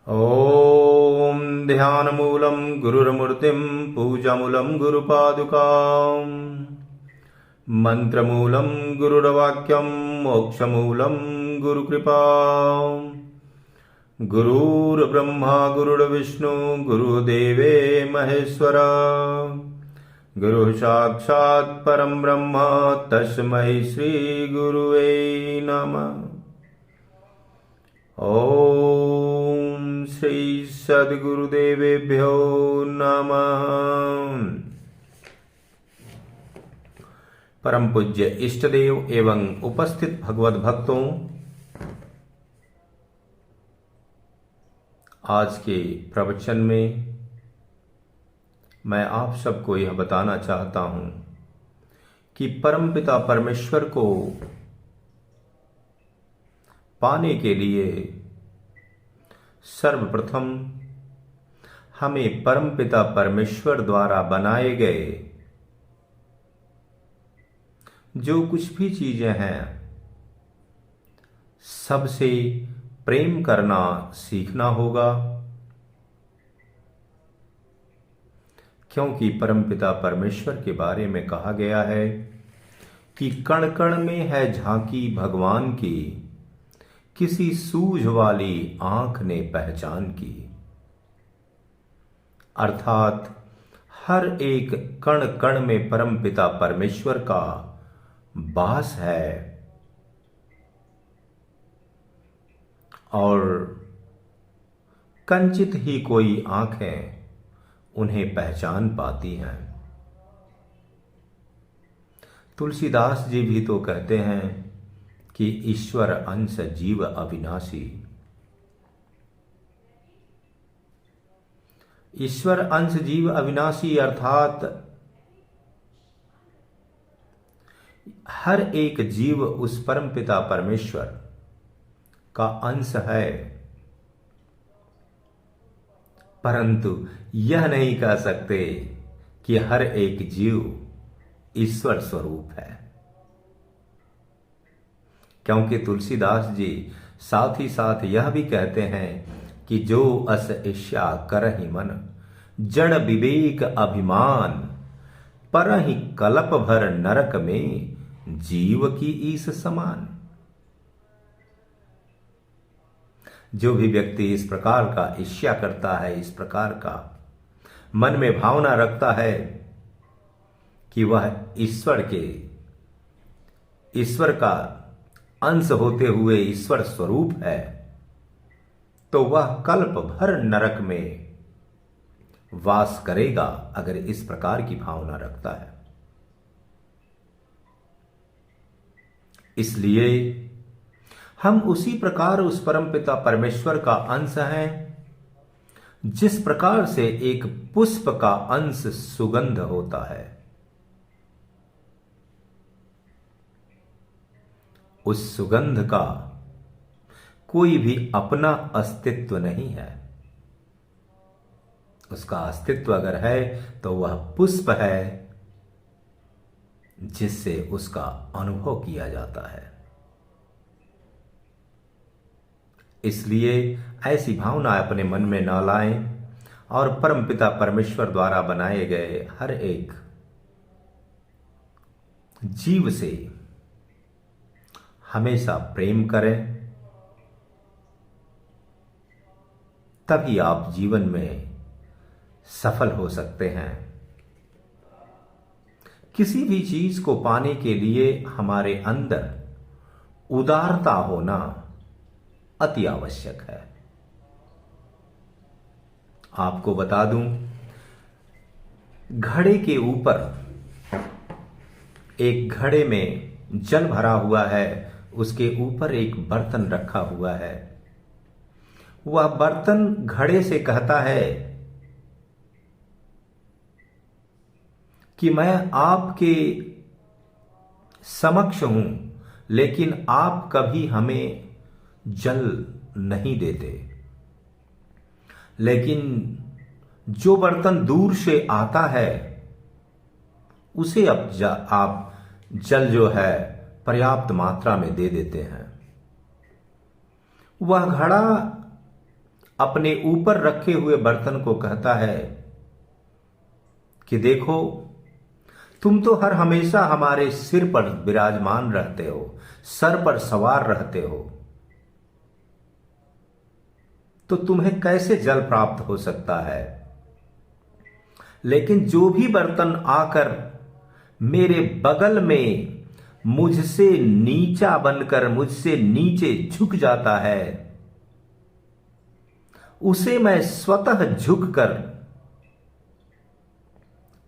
ॐ ध्यानमूलं गुरुर्मूर्तिं पूजामूलं गुरुपादुकाम् मन्त्रमूलं गुरुर्वाक्यं मोक्षमूलं गुरुकृपा गुरुर्ब्रह्मा गुरुर्विष्णु गुरुदेवे महेश्वरा गुरुः साक्षात् परं ब्रह्म तस्मै श्री गुरुवे नमः। ओम श्री सद्गुरुदेवेभ्यो नमः। परम पूज्य इष्ट देव एवं उपस्थित भगवत भक्तों, आज के प्रवचन में मैं आप सबको यह बताना चाहता हूं कि परमपिता परमेश्वर को पाने के लिए सर्वप्रथम हमें परमपिता परमेश्वर द्वारा बनाए गए जो कुछ भी चीजें हैं सबसे प्रेम करना सीखना होगा, क्योंकि परमपिता परमेश्वर के बारे में कहा गया है कि कण कण में है झांकी भगवान की, किसी सूझ वाली आंख ने पहचान की। अर्थात हर एक कण कण में परमपिता परमेश्वर का वास है और कंचित ही कोई आंखें उन्हें पहचान पाती हैं। तुलसीदास जी भी तो कहते हैं कि ईश्वर अंश जीव अविनाशी। ईश्वर अंश जीव अविनाशी अर्थात हर एक जीव उस परमपिता परमेश्वर का अंश है, परंतु यह नहीं कह सकते कि हर एक जीव ईश्वर स्वरूप है, क्योंकि तुलसीदास जी साथ ही साथ यह भी कहते हैं कि जो अस ईर्ष्या करहि मन जड़ विवेक अभिमान परहि कलप भर नरक में जीव की ईस समान। जो भी व्यक्ति इस प्रकार का ईर्ष्या करता है, इस प्रकार का मन में भावना रखता है कि वह ईश्वर का अंश होते हुए ईश्वर स्वरूप है, तो वह कल्प भर नरक में वास करेगा अगर इस प्रकार की भावना रखता है। इसलिए हम उसी प्रकार उस परमपिता परमेश्वर का अंश हैं, जिस प्रकार से एक पुष्प का अंश सुगंध होता है, उस सुगंध का कोई भी अपना अस्तित्व नहीं है। उसका अस्तित्व अगर है तो वह पुष्प है जिससे उसका अनुभव किया जाता है। इसलिए ऐसी भावना अपने मन में न लाएं और परमपिता परमेश्वर द्वारा बनाए गए हर एक जीव से हमेशा प्रेम करें, तभी आप जीवन में सफल हो सकते हैं। किसी भी चीज को पाने के लिए हमारे अंदर उदारता होना अति आवश्यक है। आपको बता दूं, घड़े के ऊपर एक घड़े में जल भरा हुआ है, उसके ऊपर एक बर्तन रखा हुआ है। वह बर्तन घड़े से कहता है कि मैं आपके समक्ष हूं, लेकिन आप कभी हमें जल नहीं देते। लेकिन जो बर्तन दूर से आता है उसे आप जल जो है पर्याप्त मात्रा में दे देते हैं। वह घड़ा अपने ऊपर रखे हुए बर्तन को कहता है कि देखो, तुम तो हर हमेशा हमारे सिर पर विराजमान रहते हो, सर पर सवार रहते हो, तो तुम्हें कैसे जल प्राप्त हो सकता है। लेकिन जो भी बर्तन आकर मेरे बगल में मुझसे नीचा बनकर मुझसे नीचे झुक जाता है, उसे मैं स्वतः झुककर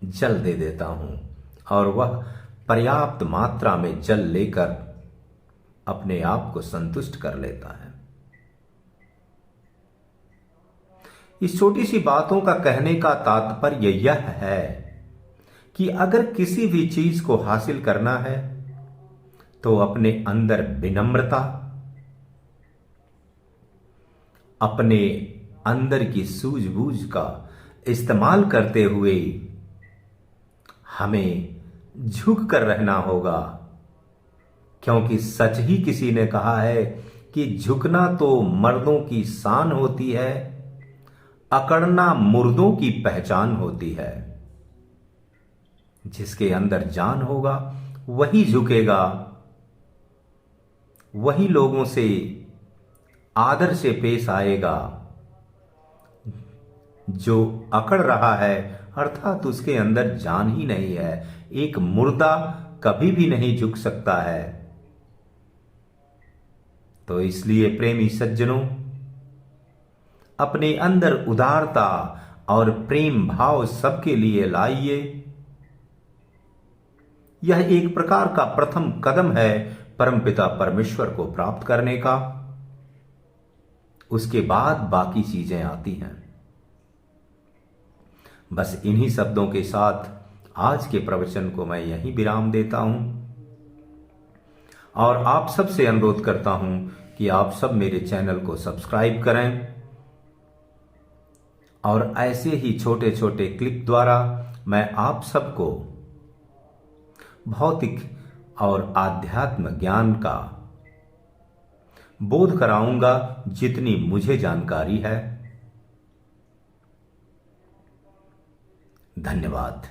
जल दे देता हूं और वह पर्याप्त मात्रा में जल लेकर अपने आप को संतुष्ट कर लेता है। इस छोटी सी बातों का कहने का तात्पर्य यह है कि अगर किसी भी चीज को हासिल करना है तो अपने अंदर विनम्रता, अपने अंदर की सूझबूझ का इस्तेमाल करते हुए हमें झुक कर रहना होगा, क्योंकि सच ही किसी ने कहा है कि झुकना तो मर्दों की शान होती है, अकड़ना मुर्दों की पहचान होती है। जिसके अंदर जान होगा वही झुकेगा, वही लोगों से आदर से पेश आएगा। जो अकड़ रहा है अर्थात उसके अंदर जान ही नहीं है। एक मुर्दा कभी भी नहीं झुक सकता है। तो इसलिए प्रेमी सज्जनों, अपने अंदर उदारता और प्रेम भाव सबके लिए लाइए। यह एक प्रकार का प्रथम कदम है परमपिता परमेश्वर को प्राप्त करने का। उसके बाद बाकी चीजें आती हैं। बस इन्हीं शब्दों के साथ आज के प्रवचन को मैं यहीं विराम देता हूं और आप सब से अनुरोध करता हूं कि आप सब मेरे चैनल को सब्सक्राइब करें और ऐसे ही छोटे छोटे क्लिप द्वारा मैं आप सबको भौतिक और आध्यात्म ज्ञान का बोध कराऊंगा जितनी मुझे जानकारी है। धन्यवाद।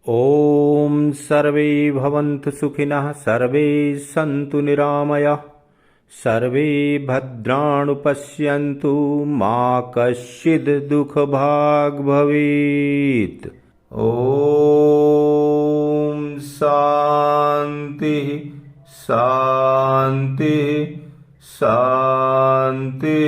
ओम सर्वे भवन्तु सुखिनः, सर्वे सन्तु निरामयाः, सर्वे भद्राणि पश्यन्तु, मा कश्चित् दुःखभाग् भवेत्। ओम शांति शांति शांति।